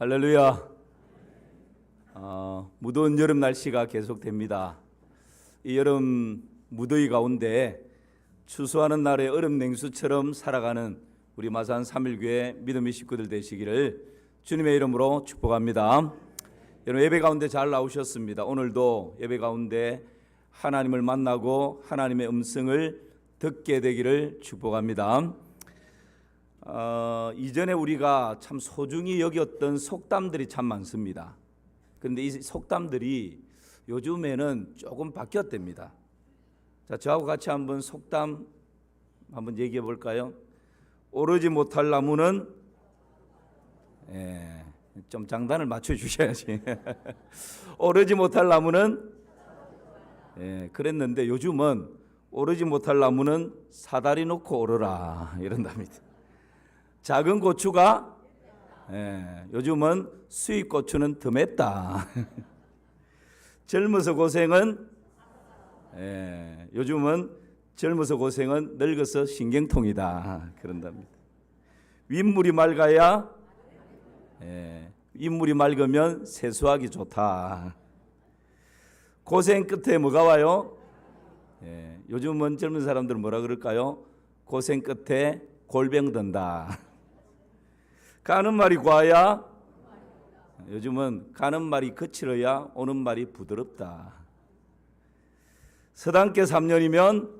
할렐루야. 무더운 여름 날씨가 계속됩니다. 이 여름 무더위 가운데 추수하는 날의 얼음 냉수처럼 살아가는 우리 마산 3일교회 믿음의 식구들 되시기를 주님의 이름으로 축복합니다. 여러분 예배 가운데 잘 나오셨습니다. 오늘도 예배 가운데 하나님을 만나고 하나님의 음성을 듣게 되기를 축복합니다. 이전에 우리가 참 소중히 여겼던 속담들이 참 많습니다. 그런데 이 속담들이 요즘에는 조금 바뀌었답니다. 자, 저하고 같이 한번 속담 한번 얘기해 볼까요? 오르지 못할 나무는 좀 장단을 맞춰 주셔야지. 오르지 못할 나무는 그랬는데 요즘은 오르지 못할 나무는 사다리 놓고 오르라 이런답니다. 작은 고추가 요즘은 수입 고추는 더 맵다. 젊어서 고생은 요즘은 젊어서 고생은 늙어서 신경통이다 그런답니다. 윗물이 맑아야 윗물이 맑으면 세수하기 좋다. 고생 끝에 뭐가 와요? 요즘은 젊은 사람들은 뭐라 그럴까요? 고생 끝에 골병 든다. 가는 말이 고와야 요즘은 가는 말이 거칠어야 오는 말이 부드럽다. 서당계 3년이면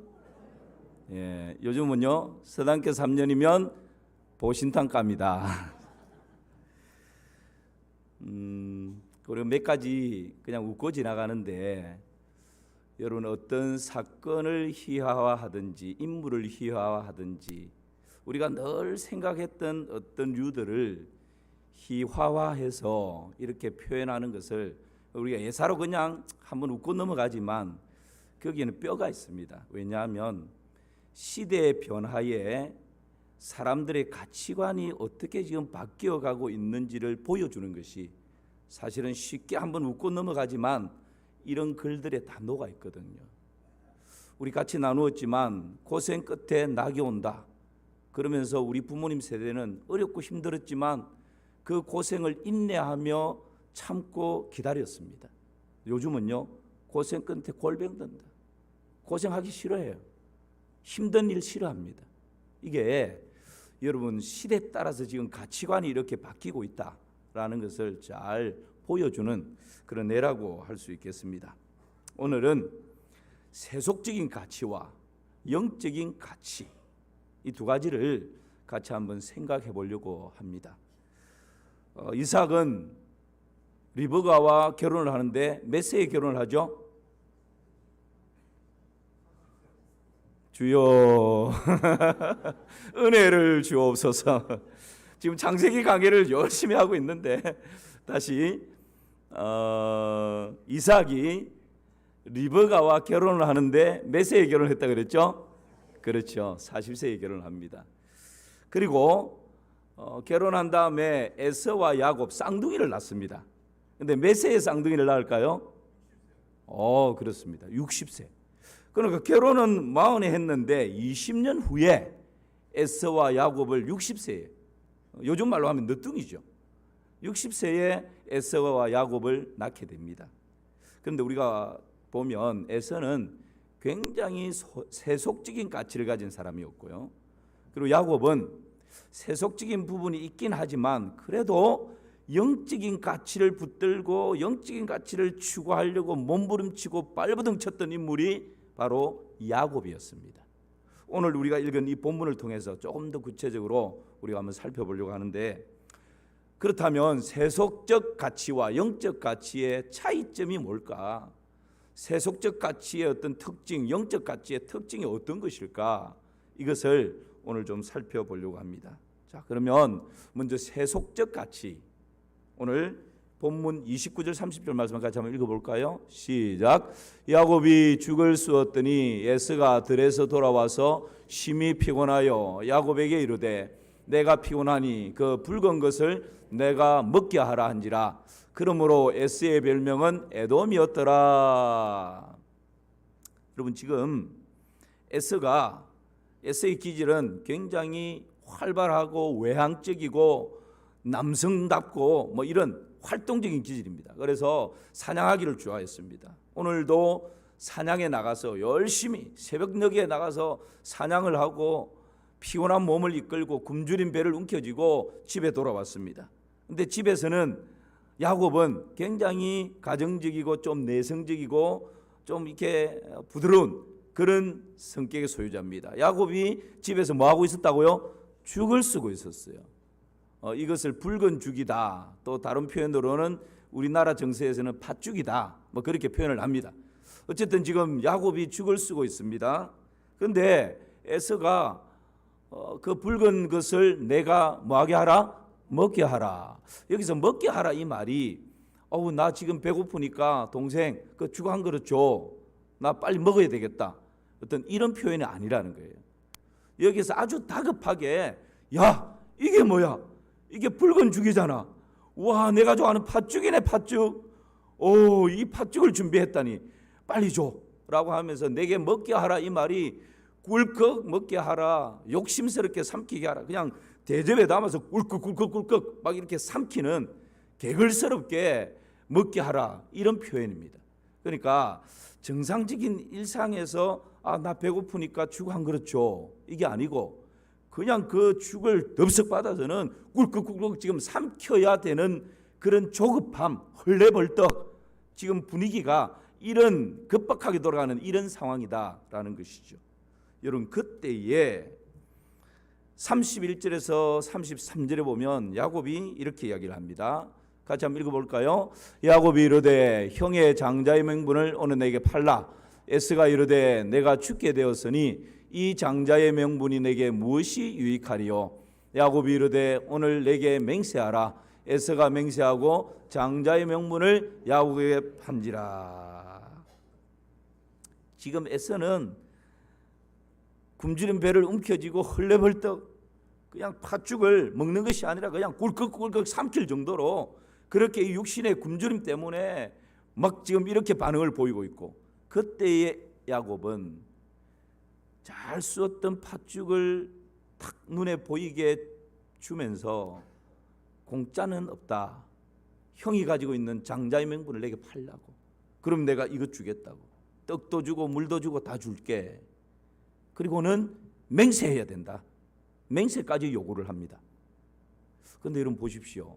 요즘은요 서당계 3년이면 보신탕감이다. 그리고 몇 가지 그냥 웃고 지나가는데 여러분 어떤 사건을 희화화하든지 인물을 희화화하든지 우리가 늘 생각했던 어떤 류들을 희화화해서 이렇게 표현하는 것을 우리가 예사로 그냥 한번 웃고 넘어가지만 거기에는 뼈가 있습니다. 왜냐하면 시대의 변화에 사람들의 가치관이 어떻게 지금 바뀌어가고 있는지를 보여주는 것이 사실은 쉽게 한번 웃고 넘어가지만 이런 글들에 다 녹아 있거든요. 우리 같이 나누었지만 고생 끝에 낙이 온다. 그러면서 우리 부모님 세대는 어렵고 힘들었지만 그 고생을 인내하며 참고 기다렸습니다. 요즘은요 고생 끝에 골병 든다. 고생하기 싫어해요. 힘든 일 싫어합니다. 이게 여러분 시대에 따라서 지금 가치관이 이렇게 바뀌고 있다라는 것을 잘 보여주는 그런 예라고 할 수 있겠습니다. 오늘은 세속적인 가치와 영적인 가치 이 두 가지를 같이 한번 생각해 보려고 합니다. 이삭은 리브가와 결혼을 하는데 몇 세에 결혼을 하죠? 주여 은혜를 주옵소서. 지금 창세기 강의를 열심히 하고 있는데 다시 이삭이 리브가와 결혼을 하는데 몇 세에 결혼했다 그랬죠? 그렇죠. 40세에 결혼합니다. 그리고 결혼한 다음에 에서와 야곱 쌍둥이를 낳습니다. 근데 몇 세에 쌍둥이를 낳을까요? 그렇습니다. 60세. 그러니까 결혼은 40에 했는데 20년 후에 에서와 야곱을 60세에 요즘 말로 하면 늦둥이죠. 60세에 에서와 야곱을 낳게 됩니다. 그런데 우리가 보면 에서는 굉장히 세속적인 가치를 가진 사람이었고요. 그리고 야곱은 세속적인 부분이 있긴 하지만 그래도 영적인 가치를 붙들고 영적인 가치를 추구하려고 몸부림치고 발버둥쳤던 인물이 바로 야곱이었습니다. 오늘 우리가 읽은 이 본문을 통해서 조금 더 구체적으로 우리가 한번 살펴보려고 하는데 그렇다면 세속적 가치와 영적 가치의 차이점이 뭘까? 세속적 가치의 어떤 특징, 영적 가치의 특징이 어떤 것일까? 이것을 오늘 좀 살펴보려고 합니다. 자, 그러면 먼저 세속적 가치. 오늘 본문 29절 30절 말씀 같이 한번 읽어볼까요? 시작. 야곱이 죽을 쑤었더니 에서가 들에서 돌아와서 심히 피곤하여 야곱에게 이르되 내가 피곤하니 그 붉은 것을 내가 먹게 하라 한지라. 그러므로 에서의 별명은 에돔이었더라. 여러분 지금 에서의 기질은 굉장히 활발하고 외향적이고 남성답고 뭐 이런 활동적인 기질입니다. 그래서 사냥하기를 좋아했습니다. 오늘도 사냥에 나가서 열심히 새벽녘에 나가서 사냥을 하고 피곤한 몸을 이끌고 굶주린 배를 움켜쥐고 집에 돌아왔습니다. 근데 집에서는 야곱은 굉장히 가정적이고 좀 내성적이고 좀 이렇게 부드러운 그런 성격의 소유자입니다. 야곱이 집에서 뭐 하고 있었다고요? 죽을 쓰고 있었어요. 이것을 붉은 죽이다. 또 다른 표현으로는 우리나라 정서에서는 팥죽이다. 뭐 그렇게 표현을 합니다. 어쨌든 지금 야곱이 죽을 쓰고 있습니다. 그런데 에서가 그 붉은 것을 내가 뭐하게 하라? 먹게 하라. 여기서 먹게 하라 이 말이 나 지금 배고프니까 동생 그 죽 한 그릇 줘. 나 빨리 먹어야 되겠다. 어떤 이런 표현이 아니라는 거예요. 여기서 아주 다급하게 야 이게 뭐야? 이게 붉은 죽이잖아. 와 내가 좋아하는 팥죽이네 팥죽. 이 팥죽을 준비했다니 빨리 줘 라고 하면서 내게 먹게 하라 이 말이 꿀꺽 먹게 하라, 욕심스럽게 삼키게 하라, 그냥 대접에 담아서 꿀꺽꿀꺽꿀꺽 막 이렇게 삼키는 개걸스럽게 먹게 하라 이런 표현입니다. 그러니까 정상적인 일상에서 나 배고프니까 죽 한 그릇 줘 이게 아니고 그냥 그 죽을 덥석 받아서는 꿀꺽꿀꺽 지금 삼켜야 되는 그런 조급함, 헐레벌떡 지금 분위기가 이런 급박하게 돌아가는 이런 상황이다라는 것이죠. 여러분 그때에 31절에서 33절에 보면 야곱이 이렇게 이야기를 합니다. 같이 한번 읽어볼까요? 야곱이 이르되 형의 장자의 명분을 오늘 내게 팔라. 에스가 이르되 내가 죽게 되었으니 이 장자의 명분이 내게 무엇이 유익하리요? 야곱이 이르되 오늘 내게 맹세하라. 에스가 맹세하고 장자의 명분을 야곱에게 판지라. 지금 에서는 굶주린 배를 움켜쥐고 헐레벌떡 그냥 팥죽을 먹는 것이 아니라 그냥 꿀꺽꿀꺽 삼킬 정도로 그렇게 육신의 굶주림 때문에 막 지금 이렇게 반응을 보이고 있고, 그때의 야곱은 잘 쑤었던 팥죽을 탁 눈에 보이게 주면서 공짜는 없다. 형이 가지고 있는 장자의 명분을 내게 팔라고. 그럼 내가 이것 주겠다고. 떡도 주고 물도 주고 다 줄게. 그리고는 맹세해야 된다. 맹세까지 요구를 합니다. 그런데 여러분 보십시오.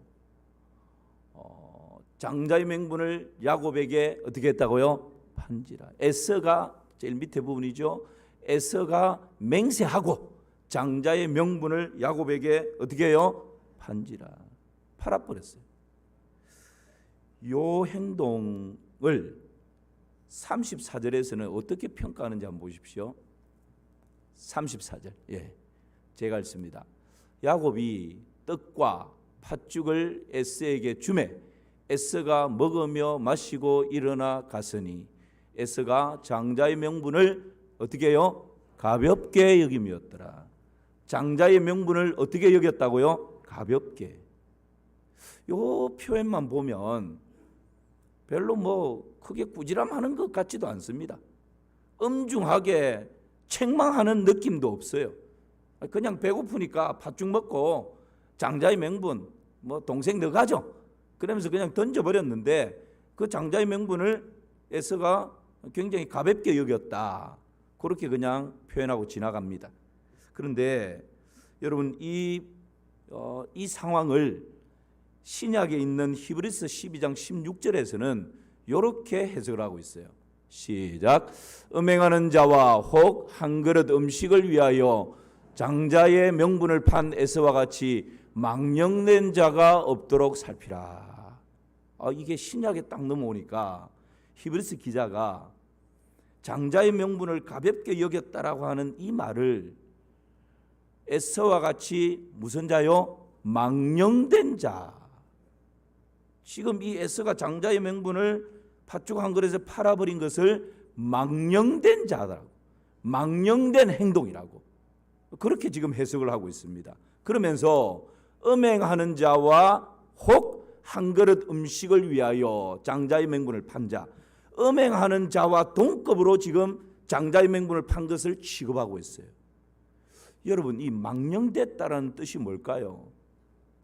장자의 명분을 야곱에게 어떻게 했다고요? 판지라. 에서가 제일 밑에 부분이죠. 에서가 맹세하고 장자의 명분을 야곱에게 어떻게 해요? 판지라. 팔아버렸어요. 이 행동을 34절에서는 어떻게 평가하는지 한번 보십시오. 34절. 제가 읽습니다. 야곱이 떡과 팥죽을 에서에게 주매 에서가 먹으며 마시고 일어나 갔으니 에서가 장자의 명분을 어떻게 해요? 가볍게 여김이었더라. 장자의 명분을 어떻게 여겼다고요? 가볍게. 요 표현만 보면 별로 뭐 크게 꾸지람하는 것 같지도 않습니다. 엄중하게 책망하는 느낌도 없어요. 그냥 배고프니까 팥죽 먹고 장자의 명분 뭐 동생 너 가져 그러면서 그냥 던져버렸는데 그 장자의 명분을 에서가 굉장히 가볍게 여겼다. 그렇게 그냥 표현하고 지나갑니다. 그런데 여러분 이 상황을 신약에 있는 히브리서 12장 16절에서는 이렇게 해석을 하고 있어요. 시작. 음행하는 자와 혹 한 그릇 음식을 위하여 장자의 명분을 판 에서와 같이 망령된 자가 없도록 살피라. 이게 신약에 딱 넘어오니까 히브리서 기자가 장자의 명분을 가볍게 여겼다라고 하는 이 말을 에서와 같이 무슨 자요? 망령된 자. 지금 이 에서가 장자의 명분을 팥죽 한 그릇에 팔아버린 것을 망령된 자라고, 망령된 행동이라고 그렇게 지금 해석을 하고 있습니다. 그러면서 음행하는 자와 혹 한 그릇 음식을 위하여 장자의 명분을 판 자, 음행하는 자와 동급으로 지금 장자의 명분을 판 것을 취급하고 있어요. 여러분 이 망령됐다라는 뜻이 뭘까요?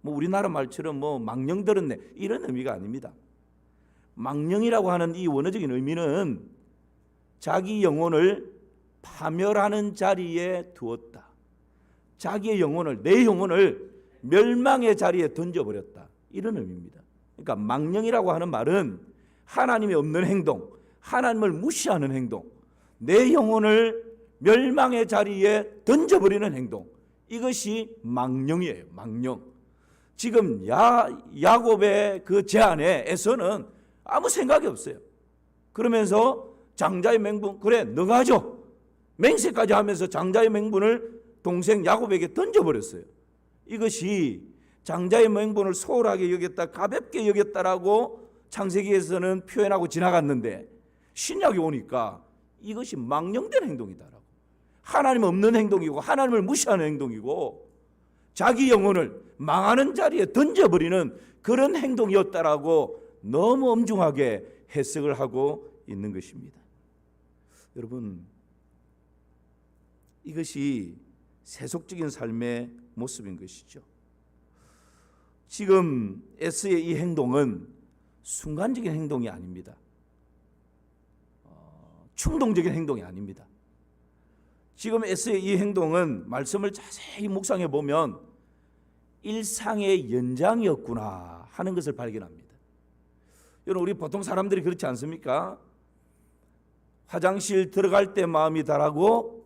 뭐 우리나라 말처럼 뭐 망령 들었네 이런 의미가 아닙니다. 망령이라고 하는 이 원어적인 의미는 자기 영혼을 파멸하는 자리에 두었다. 자기의 영혼을, 내 영혼을 멸망의 자리에 던져버렸다. 이런 의미입니다. 그러니까 망령이라고 하는 말은 하나님이 없는 행동, 하나님을 무시하는 행동, 내 영혼을 멸망의 자리에 던져버리는 행동, 이것이 망령이에요. 망령. 지금 야곱의 그 제안에 에서는 아무 생각이 없어요. 그러면서 장자의 맹분, 그래 너가 하죠. 맹세까지 하면서 장자의 맹분을 동생 야곱에게 던져버렸어요. 이것이 장자의 맹분을 소홀하게 여겼다, 가볍게 여겼다라고 창세기에서는 표현하고 지나갔는데 신약에 오니까 이것이 망령된 행동이다라고. 하나님 없는 행동이고 하나님을 무시하는 행동이고 자기 영혼을 망하는 자리에 던져버리는 그런 행동이었다라고 너무 엄중하게 해석을 하고 있는 것입니다. 여러분, 이것이 세속적인 삶의 모습인 것이죠. 지금 에스의 이 행동은 순간적인 행동이 아닙니다. 충동적인 행동이 아닙니다. 지금 에스의 이 행동은 말씀을 자세히 묵상해 보면 일상의 연장이었구나 하는 것을 발견합니다. 여러분, 우리 보통 사람들이 그렇지 않습니까? 화장실 들어갈 때 마음이 다르고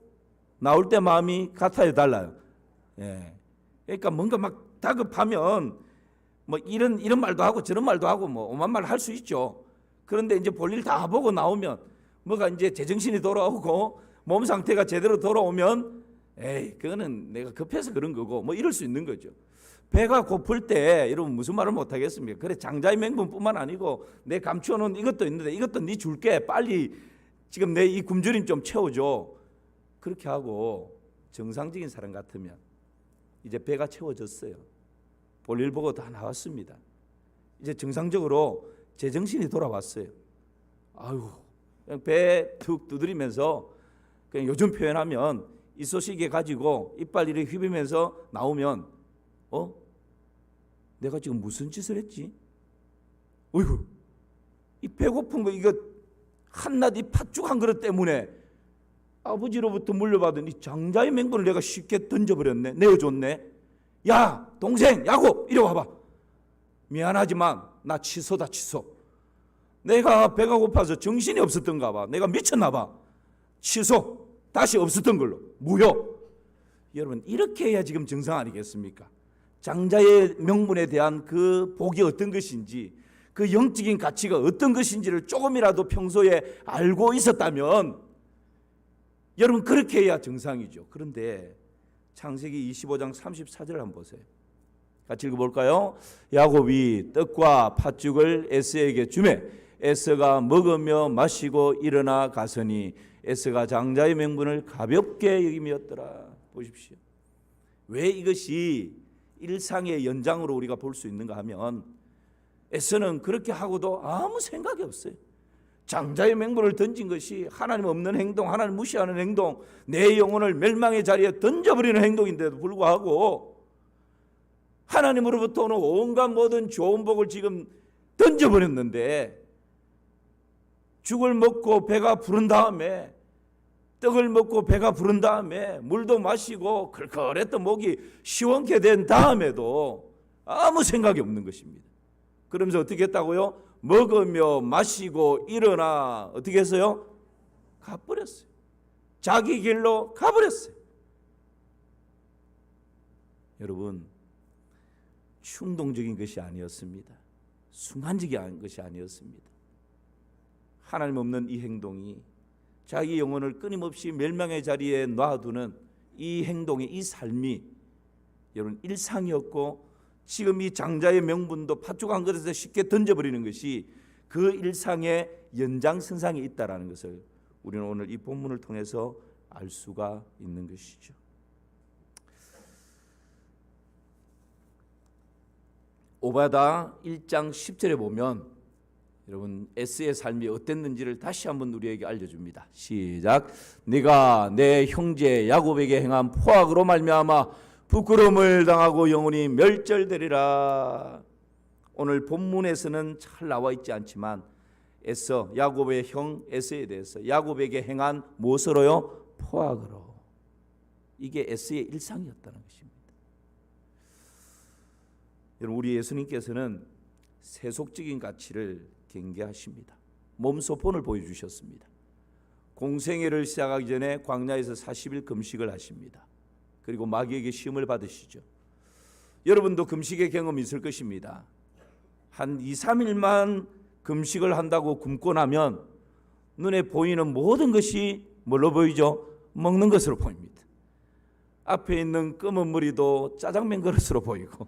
나올 때 마음이 같아요, 달라요? 예. 그러니까 뭔가 막 다급하면 뭐 이런 말도 하고 저런 말도 하고 뭐 오만 말 할 수 있죠. 그런데 이제 볼일 다 보고 나오면 뭐가 이제 제정신이 돌아오고 몸 상태가 제대로 돌아오면 에이, 그거는 내가 급해서 그런 거고 뭐 이럴 수 있는 거죠. 배가 고플 때 여러분 무슨 말을 못 하겠습니까? 그래, 장자의 맹분뿐만 아니고 내 감추어 놓은 이것도 있는데 이것도 네 줄게, 빨리 지금 내 이 굶주림 좀 채워줘. 그렇게 하고 정상적인 사람 같으면 이제 배가 채워졌어요. 볼일 보고 다 나왔습니다. 이제 정상적으로 제정신이 돌아왔어요. 아유, 그냥 배 툭 두드리면서 그냥 요즘 표현하면 이쑤시개 가지고 이빨 이렇게 휘비면서 나오면 내가 지금 무슨 짓을 했지? 어이구, 이 배고픈 거 이거 한낱 이 팥죽 한 그릇 때문에 아버지로부터 물려받은 이 장자의 맹분을 내가 쉽게 던져버렸네. 내어줬네. 야, 동생 야곱, 이리 와봐. 미안하지만 나 취소다, 취소. 내가 배가 고파서 정신이 없었던가 봐. 내가 미쳤나 봐. 취소. 다시 없었던 걸로 무효. 여러분, 이렇게 해야 지금 정상 아니겠습니까? 장자의 명분에 대한 그 복이 어떤 것인지, 그 영적인 가치가 어떤 것인지를 조금이라도 평소에 알고 있었다면 여러분 그렇게 해야 정상이죠. 그런데 창세기 25장 34절을 한번 보세요. 같이 읽어볼까요? 야곱이 떡과 팥죽을 에스에게 주매 에스가 먹으며 마시고 일어나 가서니 에스가 장자의 명분을 가볍게 여김이었더라. 보십시오. 왜 이것이 일상의 연장으로 우리가 볼 수 있는가 하면 에스는 그렇게 하고도 아무 생각이 없어요. 장자의 맹분을 던진 것이 하나님 없는 행동, 하나님 무시하는 행동, 내 영혼을 멸망의 자리에 던져버리는 행동인데도 불구하고 하나님으로부터 오는 온갖 모든 좋은 복을 지금 던져버렸는데 죽을 먹고 배가 부른 다음에 떡을 먹고 배가 부른 다음에 물도 마시고 걸걸했던 목이 시원케 된 다음에도 아무 생각이 없는 것입니다. 그러면서 어떻게 했다고요? 먹으며 마시고 일어나 어떻게 했어요? 가버렸어요. 자기 길로 가버렸어요. 여러분, 충동적인 것이 아니었습니다. 순간적인 것이 아니었습니다. 하나님 없는 이 행동이 자기 영혼을 끊임없이 멸망의 자리에 놔두는 이 행동이, 이 삶이 여러분 일상이었고 지금 이 장자의 명분도 팥죽 한 그릇에 쉽게 던져버리는 것이 그 일상의 연장선상에 있다라는 것을 우리는 오늘 이 본문을 통해서 알 수가 있는 것이죠. 오바다 1장 10절에 보면 여러분 에스의 삶이 어땠는지를 다시 한번 우리에게 알려줍니다. 시작. 네가 내 형제 야곱에게 행한 포악으로 말미암아 부끄러움을 당하고 영원히 멸절되리라. 오늘 본문에서는 잘 나와 있지 않지만 에서, 야곱의 형 에서에 대해서 야곱에게 행한 무엇으로요? 포악으로. 이게 에서의 일상이었다는 것입니다. 여러분, 우리 예수님께서는 세속적인 가치를 경계하십니다. 몸소폰을 보여주셨습니다. 공생애를 시작하기 전에 광야에서 40일 금식을 하십니다. 그리고 마귀에게 시험을 받으시죠. 여러분도 금식의 경험이 있을 것입니다. 한 2, 3일만 금식을 한다고 굶고 나면 눈에 보이는 모든 것이 뭘로 보이죠? 먹는 것으로 보입니다. 앞에 있는 검은 머리도 짜장면 그릇으로 보이고,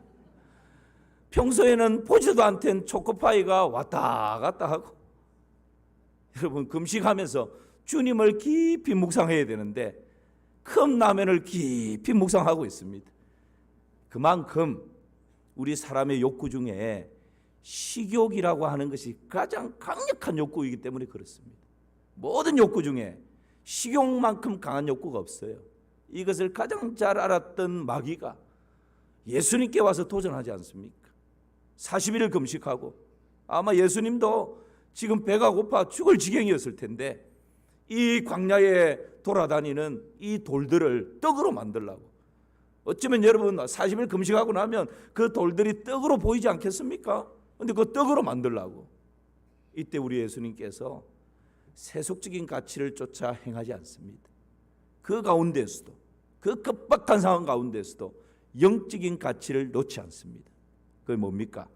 평소에는 보지도 않던 초코파이가 왔다 갔다 하고, 여러분 금식하면서 주님을 깊이 묵상해야 되는데 컵라면을 깊이 묵상하고 있습니다. 그만큼 우리 사람의 욕구 중에 식욕이라고 하는 것이 가장 강력한 욕구이기 때문에 그렇습니다. 모든 욕구 중에 식욕만큼 강한 욕구가 없어요. 이것을 가장 잘 알았던 마귀가 예수님께 와서 도전하지 않습니까? 40일을 금식하고, 아마 예수님도 지금 배가 고파 죽을 지경이었을 텐데 이 광야에 돌아다니는 이 돌들을 떡으로 만들려고, 어쩌면 여러분 40일 금식하고 나면 그 돌들이 떡으로 보이지 않겠습니까? 근데 그 떡으로 만들려고, 이때 우리 예수님께서 세속적인 가치를 쫓아 행하지 않습니다. 그 가운데서도, 그 급박한 상황 가운데서도 영적인 가치를 놓지 않습니다. 그게 뭡니까?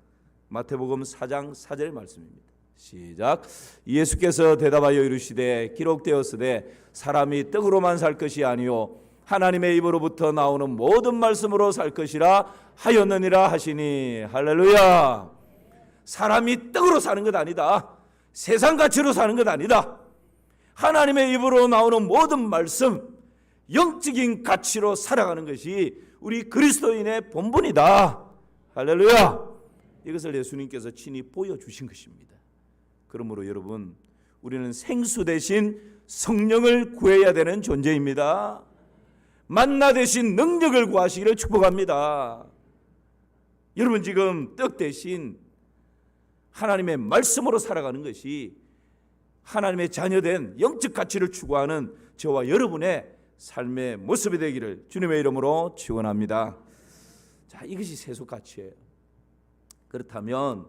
마태복음 4장 4절 말씀입니다. 시작. 예수께서 대답하여 이르시되 기록되었으되 사람이 떡으로만 살 것이 아니요 하나님의 입으로부터 나오는 모든 말씀으로 살 것이라 하였느니라 하시니. 할렐루야. 사람이 떡으로 사는 것 아니다. 세상 가치로 사는 것 아니다. 하나님의 입으로 나오는 모든 말씀, 영적인 가치로 살아가는 것이 우리 그리스도인의 본분이다. 할렐루야. 이것을 예수님께서 친히 보여주신 것입니다. 그러므로 여러분, 우리는 생수 대신 성령을 구해야 되는 존재입니다. 만나 대신 능력을 구하시기를 축복합니다. 여러분, 지금 떡 대신 하나님의 말씀으로 살아가는 것이 하나님의 자녀된 영적 가치를 추구하는 저와 여러분의 삶의 모습이 되기를 주님의 이름으로 축원합니다. 자, 이것이 세속 가치예요. 그렇다면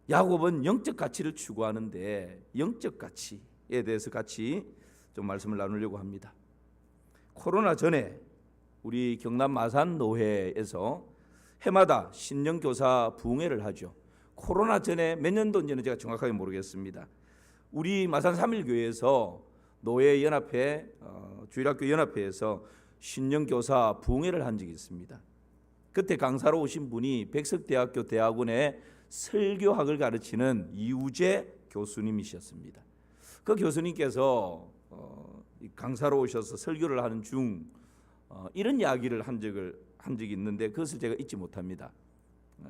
야곱은 영적 가치를 추구하는데 영적 가치에 대해서 같이 좀 말씀을 나누려고 합니다. 코로나 전에 우리 경남 마산 노회에서 해마다 신령교사 부흥회를 하죠. 코로나 전에 몇 년도인지는 제가 정확하게 모르겠습니다. 우리 마산 3일교회에서 노회연합회, 주일학교 연합회에서 신령교사 부흥회를 한 적이 있습니다. 그때 강사로 오신 분이 백석대학교 대학원의 설교학을 가르치는 이우재 교수님이셨습니다. 그 교수님께서 강사로 오셔서 설교를 하는 중 이런 이야기를 한 적이 있는데 그것을 제가 잊지 못합니다.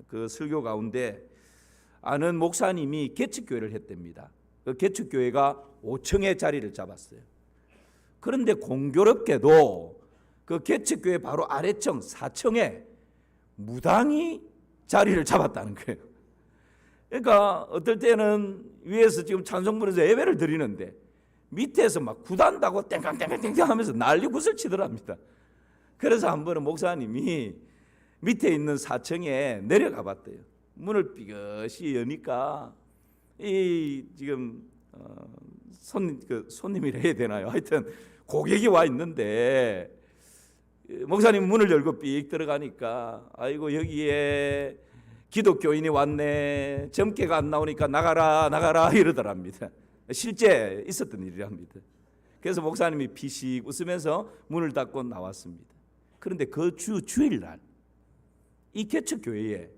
그 설교 가운데 아는 목사님이 개척교회를 했답니다. 그 개척교회가 5층에 자리를 잡았어요. 그런데 공교롭게도 그 개척교회 바로 아래층 4층에 무당이 자리를 잡았다는 거예요. 그러니까 어떨 때는 위에서 지금 찬송부에서 예배를 드리는데 밑에서 막 구단다고 땡깡땡깡땡깡 하면서 난리 굿을 치더랍니다. 그래서 한 번은 목사님이 밑에 있는 4층에 내려가 봤대요. 문을 삐끗이 여니까 이 지금 손님이라 해야 되나요? 하여튼 고객이 와 있는데 목사님 문을 열고 삑 들어가니까 아이고 여기에 기독교인이 왔네. 점괘가 안 나오니까 나가라 이러더랍니다. 실제 있었던 일이랍니다. 그래서 목사님이 피식 웃으면서 문을 닫고 나왔습니다. 그런데 그 주일날 이 개척교회에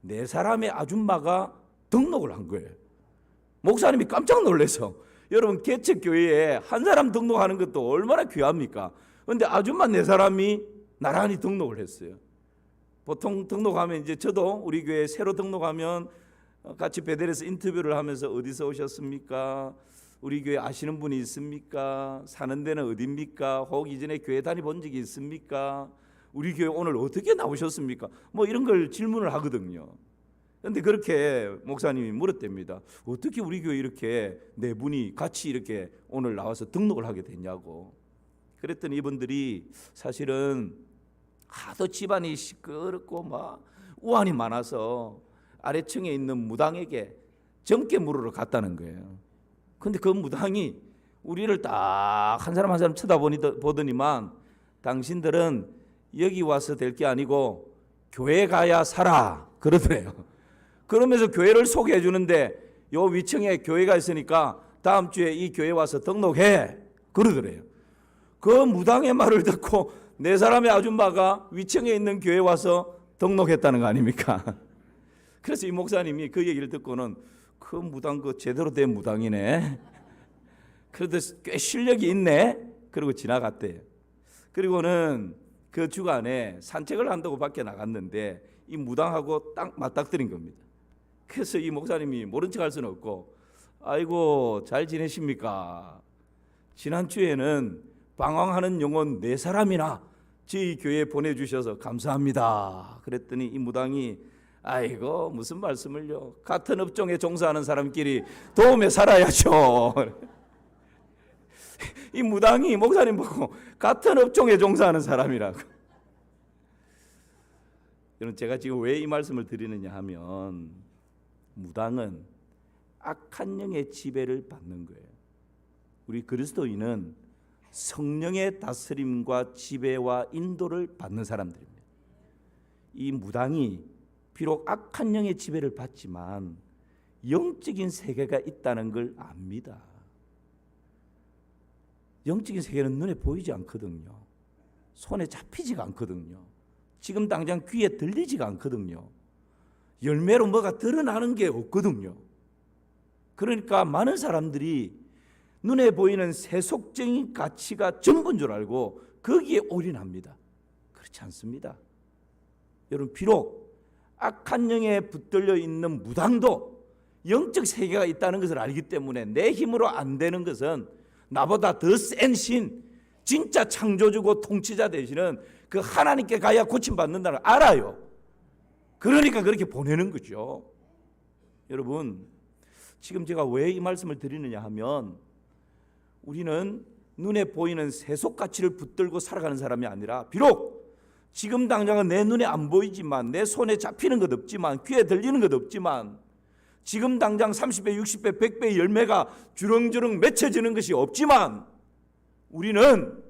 4사람의 아줌마가 등록을 한 거예요. 목사님이 깜짝 놀라서, 여러분 개척교회에 한 사람 등록하는 것도 얼마나 귀합니까? 그런데 아줌마 4사람이 나란히 등록을 했어요. 보통 등록하면 이제 저도 우리 교회 새로 등록하면 같이 베델에서 인터뷰를 하면서 어디서 오셨습니까? 우리 교회 아시는 분이 있습니까? 사는 데는 어디입니까? 혹 이전에 교회 다녀본 적이 있습니까? 우리 교회 오늘 어떻게 나오셨습니까? 뭐 이런 걸 질문을 하거든요. 그런데 그렇게 목사님이 물었답니다. 어떻게 우리 교회 이렇게 네 분이 같이 이렇게 오늘 나와서 등록을 하게 됐냐고. 그랬더니 이분들이 사실은 하도 집안이 시끄럽고 막 우환이 많아서 아래층에 있는 무당에게 점괘 물으러 갔다는 거예요. 근데 그 무당이 우리를 딱 한 사람 한 사람 쳐다보더니만 당신들은 여기 와서 될 게 아니고 교회 가야 살아 그러더래요. 그러면서 교회를 소개해 주는데 요 위층에 교회가 있으니까 다음 주에 이 교회 와서 등록해 그러더래요. 그 무당의 말을 듣고 네 사람의 아줌마가 위층에 있는 교회 와서 등록했다는 거 아닙니까? 그래서 이 목사님이 그 얘기를 듣고는 그 무당 그 제대로 된 무당이네. 그래도 꽤 실력이 있네. 그러고 지나갔대요. 그리고는 그 주간에 산책을 한다고 밖에 나갔는데 이 무당하고 딱 맞닥뜨린 겁니다. 그래서 이 목사님이 모른 척 할 수는 없고 아이고 잘 지내십니까? 지난주에는 방황하는 영혼 4사람이나 저희 교회에 보내주셔서 감사합니다. 그랬더니 이 무당이 아이고 무슨 말씀을요. 같은 업종에 종사하는 사람끼리 도움에 살아야죠. 이 무당이 목사님 보고 같은 업종에 종사하는 사람이라고. 여러분 제가 지금 왜 이 말씀을 드리느냐 하면 무당은 악한 영의 지배를 받는 거예요. 우리 그리스도인은 성령의 다스림과 지배와 인도를 받는 사람들입니다. 이 무당이 비록 악한 영의 지배를 받지만 영적인 세계가 있다는 걸 압니다. 영적인 세계는 눈에 보이지 않거든요. 손에 잡히지가 않거든요. 지금 당장 귀에 들리지가 않거든요. 열매로 뭐가 드러나는 게 없거든요. 그러니까 많은 사람들이 눈에 보이는 세속적인 가치가 전부인 줄 알고 거기에 올인합니다. 그렇지 않습니다. 여러분 비록 악한 영에 붙들려 있는 무당도 영적 세계가 있다는 것을 알기 때문에 내 힘으로 안 되는 것은 나보다 더 센 신, 진짜 창조주고 통치자 되시는 그 하나님께 가야 고침받는다는 걸 알아요. 그러니까 그렇게 보내는 거죠. 여러분 지금 제가 왜 이 말씀을 드리느냐 하면 우리는 눈에 보이는 세속 가치를 붙들고 살아가는 사람이 아니라 비록 지금 당장은 내 눈에 안 보이지만 내 손에 잡히는 것 없지만 귀에 들리는 것 없지만 지금 당장 30배, 60배, 100배의 열매가 주렁주렁 맺혀지는 것이 없지만 우리는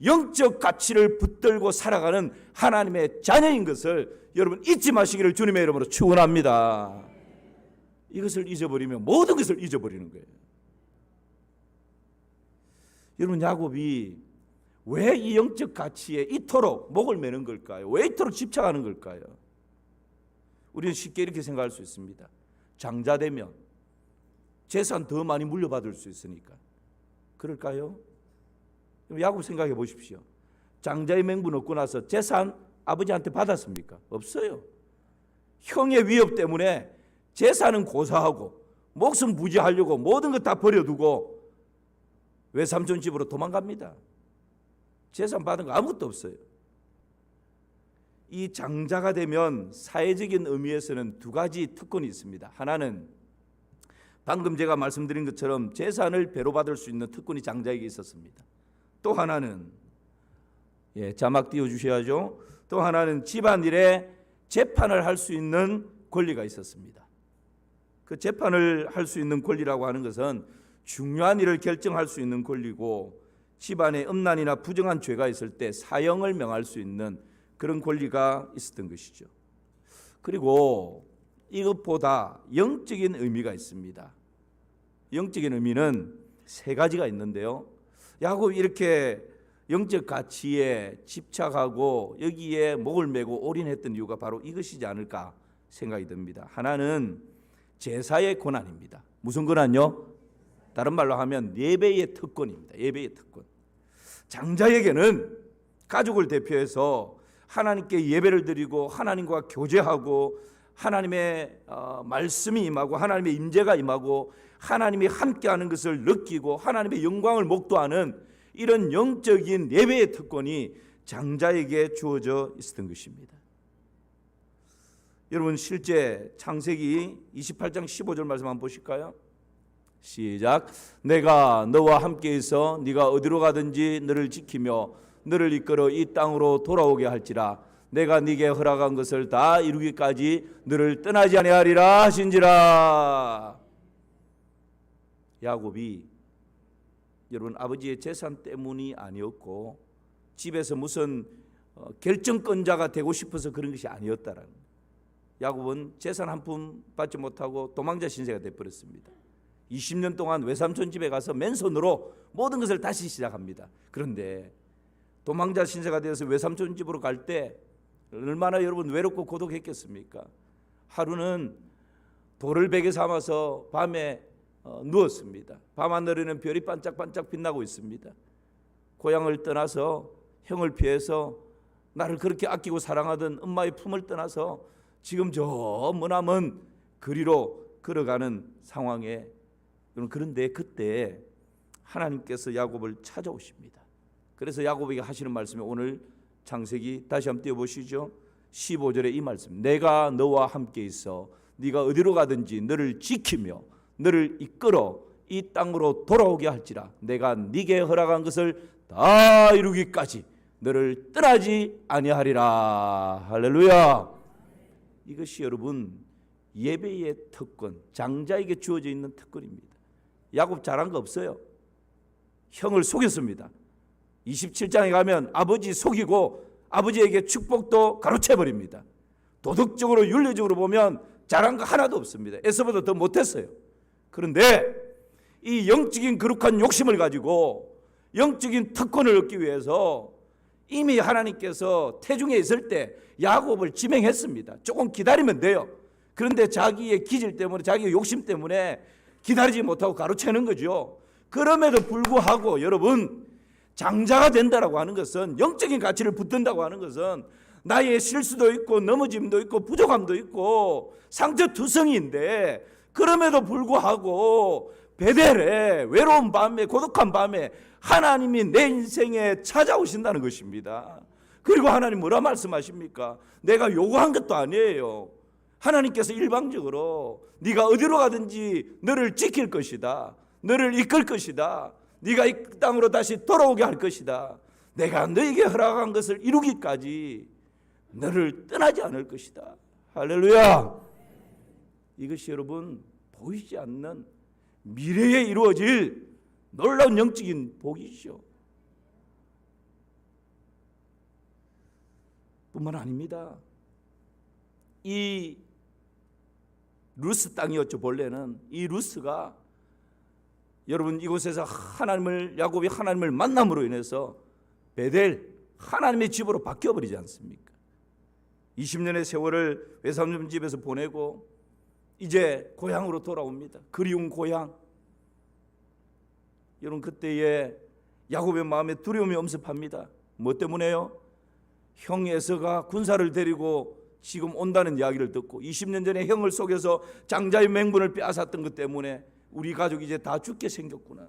영적 가치를 붙들고 살아가는 하나님의 자녀인 것을 여러분 잊지 마시기를 주님의 이름으로 축원합니다. 이것을 잊어버리면 모든 것을 잊어버리는 거예요. 여러분 야곱이 왜 이 영적 가치에 이토록 목을 매는 걸까요? 왜 이토록 집착하는 걸까요? 우리는 쉽게 이렇게 생각할 수 있습니다. 장자 되면 재산 더 많이 물려받을 수 있으니까. 그럴까요? 야곱 생각해 보십시오. 장자의 명분 얻고 나서 재산 아버지한테 받았습니까? 없어요. 형의 위협 때문에 재산은 고사하고 목숨 부지하려고 모든 것 다 버려두고 외삼촌 집으로 도망갑니다. 재산 받은 거 아무것도 없어요. 이 장자가 되면 사회적인 의미에서는 두 가지 특권이 있습니다. 하나는 방금 제가 말씀드린 것처럼 재산을 배로 받을 수 있는 특권이 장자에게 있었습니다. 또 하나는 자막 띄워주셔야죠. 또 하나는 집안일에 재판을 할 수 있는 권리가 있었습니다. 그 재판을 할 수 있는 권리라고 하는 것은 중요한 일을 결정할 수 있는 권리고 집안에 음란이나 부정한 죄가 있을 때 사형을 명할 수 있는 그런 권리가 있었던 것이죠. 그리고 이것보다 영적인 의미가 있습니다. 영적인 의미는 세 가지가 있는데요. 야곱이 이렇게 영적 가치에 집착하고 여기에 목을 메고 올인했던 이유가 바로 이것이지 않을까 생각이 듭니다. 하나는 제사의 권한입니다. 무슨 권한요? 다른 말로 하면 예배의 특권입니다. 예배의 특권. 장자에게는 가족을 대표해서 하나님께 예배를 드리고 하나님과 교제하고 하나님의 말씀이 임하고 하나님의 임재가 임하고 하나님이 함께하는 것을 느끼고 하나님의 영광을 목도하는 이런 영적인 예배의 특권이 장자에게 주어져 있었던 것입니다. 여러분 실제 창세기 28장 15절 말씀 한번 보실까요? 시작. 내가 너와 함께 있어 네가 어디로 가든지 너를 지키며 너를 이끌어 이 땅으로 돌아오게 할지라 내가 네게 허락한 것을 다 이루기까지 너를 떠나지 아니하리라 하신지라. 야곱이 여러분 아버지의 재산 때문이 아니었고 집에서 무슨 결정권자가 되고 싶어서 그런 것이 아니었다라는 거예요. 야곱은 재산 한 푼 받지 못하고 도망자 신세가 되어버렸습니다. 20년 동안 외삼촌 집에 가서 맨손으로 모든 것을 다시 시작합니다. 그런데 도망자 신세가 되어서 외삼촌 집으로 갈 때 얼마나 여러분 외롭고 고독했겠습니까? 하루는 돌을 베개 삼아서 밤에 누웠습니다. 밤하늘에는 별이 반짝반짝 빛나고 있습니다. 고향을 떠나서 형을 피해서 나를 그렇게 아끼고 사랑하던 엄마의 품을 떠나서 지금 저 머나먼 거리로 걸어가는 상황에, 그런데 그때 하나님께서 야곱을 찾아오십니다. 그래서 야곱에게 하시는 말씀이 오늘 창세기 다시 한번 띄워보시죠. 15절에 이 말씀. 내가 너와 함께 있어 네가 어디로 가든지 너를 지키며 너를 이끌어 이 땅으로 돌아오게 할지라 내가 네게 허락한 것을 다 이루기까지 너를 떠나지 아니하리라. 할렐루야. 이것이 여러분 예배의 특권, 장자에게 주어져 있는 특권입니다. 야곱 잘한 거 없어요. 형을 속였습니다. 27장에 가면 아버지 속이고 아버지에게 축복도 가로채버립니다. 도덕적으로 윤리적으로 보면 잘한 거 하나도 없습니다. 에서보다 더 못했어요. 그런데 이 영적인 거룩한 욕심을 가지고 영적인 특권을 얻기 위해서 이미 하나님께서 태중에 있을 때 야곱을 지명했습니다. 조금 기다리면 돼요. 그런데 자기의 기질 때문에 자기의 욕심 때문에 기다리지 못하고 가로채는 거죠. 그럼에도 불구하고 여러분 장자가 된다라고 하는 것은 영적인 가치를 붙든다고 하는 것은 나의 실수도 있고 넘어짐도 있고 부족함도 있고 상처투성이인데 그럼에도 불구하고 베델에 외로운 밤에 고독한 밤에 하나님이 내 인생에 찾아오신다는 것입니다. 그리고 하나님 뭐라 말씀하십니까? 내가 요구한 것도 아니에요. 하나님께서 일방적으로 네가 어디로 가든지 너를 지킬 것이다. 너를 이끌 것이다. 네가 이 땅으로 다시 돌아오게 할 것이다. 내가 너에게 허락한 것을 이루기까지 너를 떠나지 않을 것이다. 할렐루야. 이것이 여러분 보이지 않는 미래에 이루어질 놀라운 영적인 복이죠. 뿐만 아닙니다. 이 루스 땅이었죠. 본래는 이 루스가 여러분 이곳에서 야곱이 하나님을 만남으로 인해서 베델 하나님의 집으로 바뀌어버리지 않습니까? 20년의 세월을 외삼촌 집에서 보내고 이제 고향으로 돌아옵니다. 그리운 고향. 여러분 그때에 야곱의 마음에 두려움이 엄습합니다. 뭐 때문에요? 형 에서가 군사를 데리고 지금 온다는 이야기를 듣고 20년 전에 형을 속여서 장자의 맹분을 빼앗았던 것 때문에 우리 가족이 이제 다 죽게 생겼구나.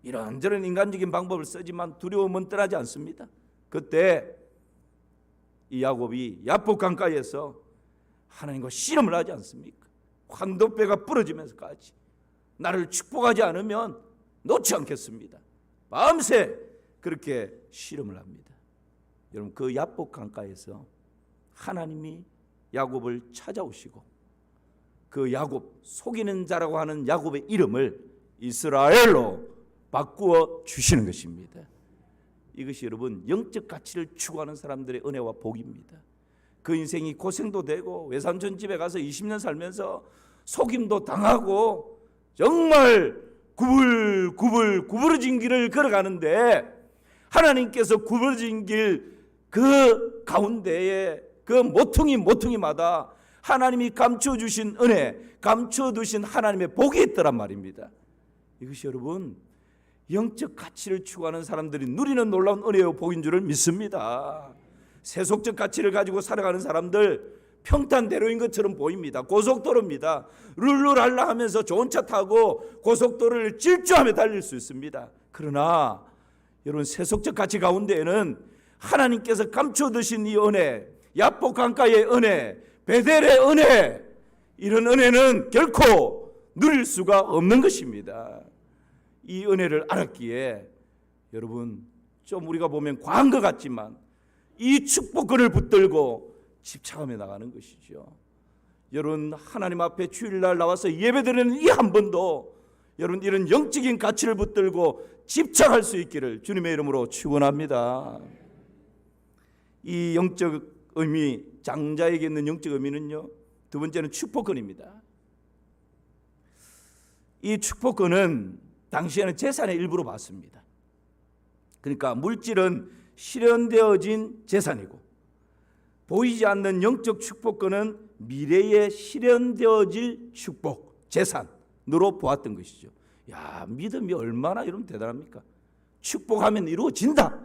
이런저런 인간적인 방법을 쓰지만 두려움은 떠나지 않습니다. 그때 이 야곱이 야복 강가에서 하나님과 씨름을 하지 않습니까? 환도뼈가 부러지면서까지 나를 축복하지 않으면 놓지 않겠습니다. 밤새 그렇게 씨름을 합니다. 여러분 그 야복 강가에서 하나님이 야곱을 찾아오시고 그 야곱, 속이는 자라고 하는 야곱의 이름을 이스라엘로 바꾸어 주시는 것입니다. 이것이 여러분 영적 가치를 추구하는 사람들의 은혜와 복입니다. 그 인생이 고생도 되고 외삼촌 집에 가서 20년 살면서 속임도 당하고 정말 구부러진 길을 걸어가는데 하나님께서 구부러진 길 그 가운데에 그 모퉁이마다 하나님이 감춰주신 은혜, 감춰두신 하나님의 복이 있더란 말입니다. 이것이 여러분 영적 가치를 추구하는 사람들이 누리는 놀라운 은혜와 복인 줄을 믿습니다. 세속적 가치를 가지고 살아가는 사람들 평탄대로인 것처럼 보입니다. 고속도로입니다. 룰루랄라 하면서 좋은 차 타고 고속도로를 질주하며 달릴 수 있습니다. 그러나 여러분, 세속적 가치 가운데에는 하나님께서 감춰두신 이 은혜, 야복 강가의 은혜, 베델의 은혜, 이런 은혜는 결코 누릴 수가 없는 것입니다. 이 은혜를 알았기에 여러분, 좀 우리가 보면 과한 것 같지만 이 축복권을 붙들고 집착하며 나가는 것이죠. 여러분, 하나님 앞에 주일날 나와서 예배드리는 이 한 번도 여러분, 이런 영적인 가치를 붙들고 집착할 수 있기를 주님의 이름으로 축원합니다. 이 영적 의미, 장자에게 있는 영적 의미는요, 두 번째는 축복권입니다. 이 축복권은 당시에는 재산의 일부로 봤습니다. 그러니까 물질은 실현되어진 재산이고, 보이지 않는 영적 축복권은 미래에 실현되어질 축복, 재산으로 보았던 것이죠. 야, 믿음이 얼마나 여러분 대단합니까? 축복하면 이루어진다.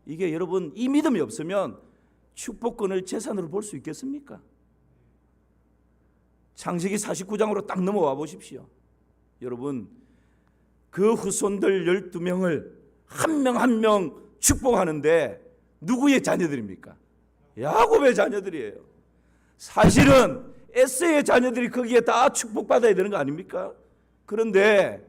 이게 여러분, 이 믿음이 없으면 축복권을 재산으로 볼 수 있겠습니까? 창세기 49장으로 딱 넘어와 보십시오. 여러분, 그 후손들 12명을 한 명 한 명 축복하는데 누구의 자녀들입니까? 야곱의 자녀들이에요. 사실은 에서의 자녀들이 거기에 다 축복받아야 되는 거 아닙니까? 그런데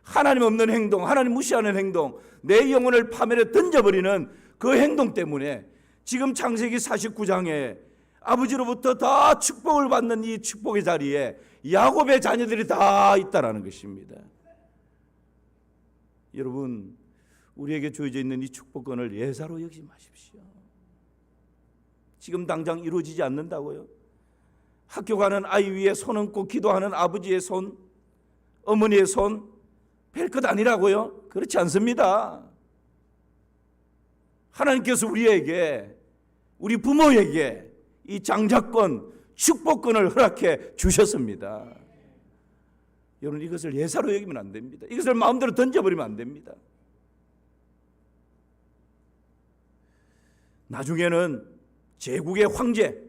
하나님 없는 행동, 하나님 무시하는 행동, 내 영혼을 파멸에 던져버리는 그 행동 때문에 지금 창세기 49장에 아버지로부터 다 축복을 받는 이 축복의 자리에 야곱의 자녀들이 다 있다라는 것입니다. 여러분, 우리에게 주어져 있는 이 축복권을 예사로 여기지 마십시오. 지금 당장 이루어지지 않는다고요? 학교 가는 아이 위에 손 얹고 기도하는 아버지의 손, 어머니의 손, 별 것 아니라고요? 그렇지 않습니다. 하나님께서 우리에게, 우리 부모에게 이 장자권, 축복권을 허락해 주셨습니다. 여러분, 이것을 예사로 여기면 안 됩니다. 이것을 마음대로 던져버리면 안 됩니다. 나중에는 제국의 황제,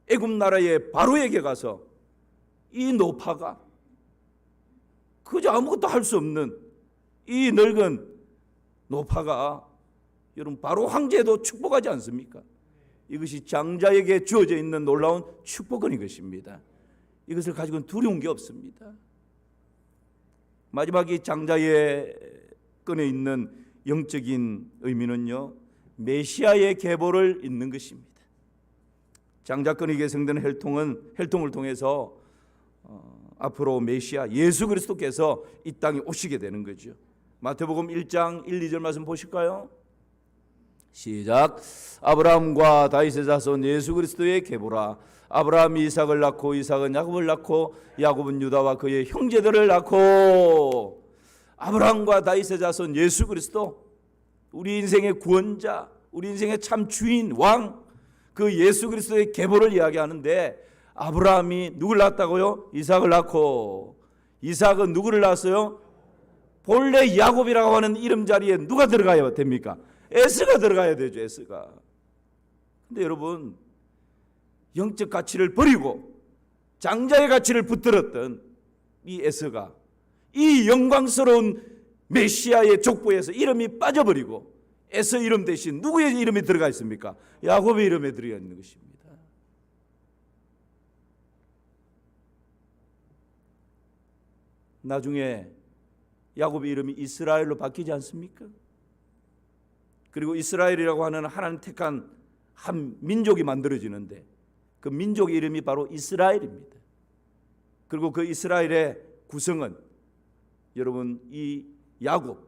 애굽 나라의 바로에게 가서 이 노파가 그저 아무것도 할 수 없는 이 늙은 노파가 여러분, 바로 황제도 축복하지 않습니까? 이것이 장자에게 주어져 있는 놀라운 축복권인 것입니다. 이것을 가지고는 두려운 게 없습니다. 마지막 이 장자의 끈에 있는 영적인 의미는요, 메시아의 계보를 잇는 것입니다. 장자권이 계승되는 혈통을 통해서 앞으로 메시아 예수 그리스도께서 이 땅에 오시게 되는 거죠. 마태복음 1장 1, 2절 말씀 보실까요? 시작. 아브라함과 다윗의 자손 예수 그리스도의 계보라. 아브라함이 이삭을 낳고 이삭은 야곱을 낳고 야곱은 유다와 그의 형제들을 낳고. 아브라함과 다윗의 자손 예수 그리스도, 우리 인생의 구원자, 우리 인생의 참 주인, 왕, 그 예수 그리스도의 계보를 이야기하는데, 아브라함이 누구를 낳았다고요? 이삭을 낳고, 이삭은 누구를 낳았어요? 본래 야곱이라고 하는 이름 자리에 누가 들어가야 됩니까? 에서가 들어가야 되죠. 에서가. 근데 여러분, 영적 가치를 버리고 장자의 가치를 붙들었던 이 에서가 이 영광스러운 메시아의 족보에서 이름이 빠져버리고 에서 이름 대신 누구의 이름이 들어가 있습니까? 야곱의 이름에 들어가 있는 것입니다. 나중에 야곱의 이름이 이스라엘로 바뀌지 않습니까? 그리고 이스라엘이라고 하는 하나님 택한 한 민족이 만들어지는데, 그 민족의 이름이 바로 이스라엘입니다. 그리고 그 이스라엘의 구성은 여러분, 이 야곱,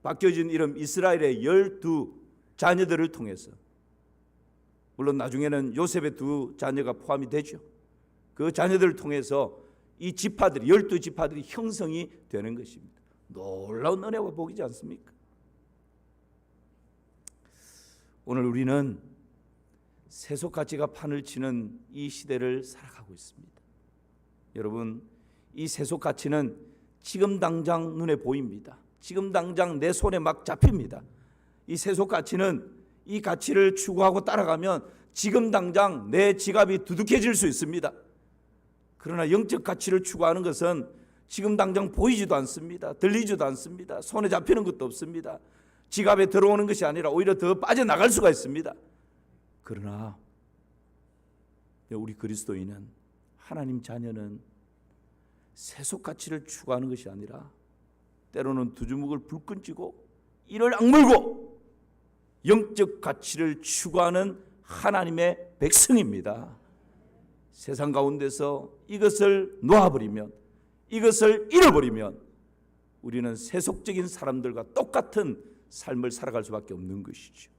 바뀌어진 이름 이스라엘의 12 자녀들을 통해서, 물론 나중에는 요셉의 2 자녀가 포함이 되죠. 그 자녀들을 통해서 이 지파들이, 12 지파들이 형성이 되는 것입니다. 놀라운 은혜와 복이지 않습니까? 오늘 우리는 세속 가치가 판을 치는 이 시대를 살아가고 있습니다. 여러분, 이 세속 가치는 지금 당장 눈에 보입니다. 지금 당장 내 손에 막 잡힙니다. 이 세속 가치는, 이 가치를 추구하고 따라가면 지금 당장 내 지갑이 두둑해질 수 있습니다. 그러나 영적 가치를 추구하는 것은 지금 당장 보이지도 않습니다. 들리지도 않습니다. 손에 잡히는 것도 없습니다. 지갑에 들어오는 것이 아니라 오히려 더 빠져나갈 수가 있습니다. 그러나 우리 그리스도인은, 하나님 자녀는 세속 가치를 추구하는 것이 아니라 때로는 두 주먹을 불끈 쥐고 이를 악물고 영적 가치를 추구하는 하나님의 백성입니다. 세상 가운데서 이것을 놓아버리면, 이것을 잃어버리면 우리는 세속적인 사람들과 똑같은 삶을 살아갈 수밖에 없는 것이죠.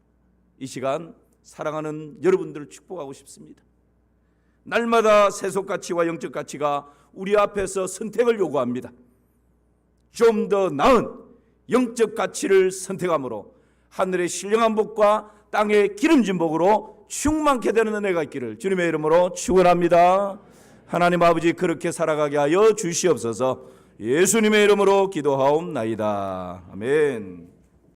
이 시간 사랑하는 여러분들을 축복하고 싶습니다. 날마다 세속 가치와 영적 가치가 우리 앞에서 선택을 요구합니다. 좀 더 나은 영적 가치를 선택함으로 하늘의 신령한 복과 땅의 기름진 복으로 충만케 되는 은혜가 있기를 주님의 이름으로 축원합니다. 하나님 아버지, 그렇게 살아가게 하여 주시옵소서. 예수님의 이름으로 기도하옵나이다. 아멘.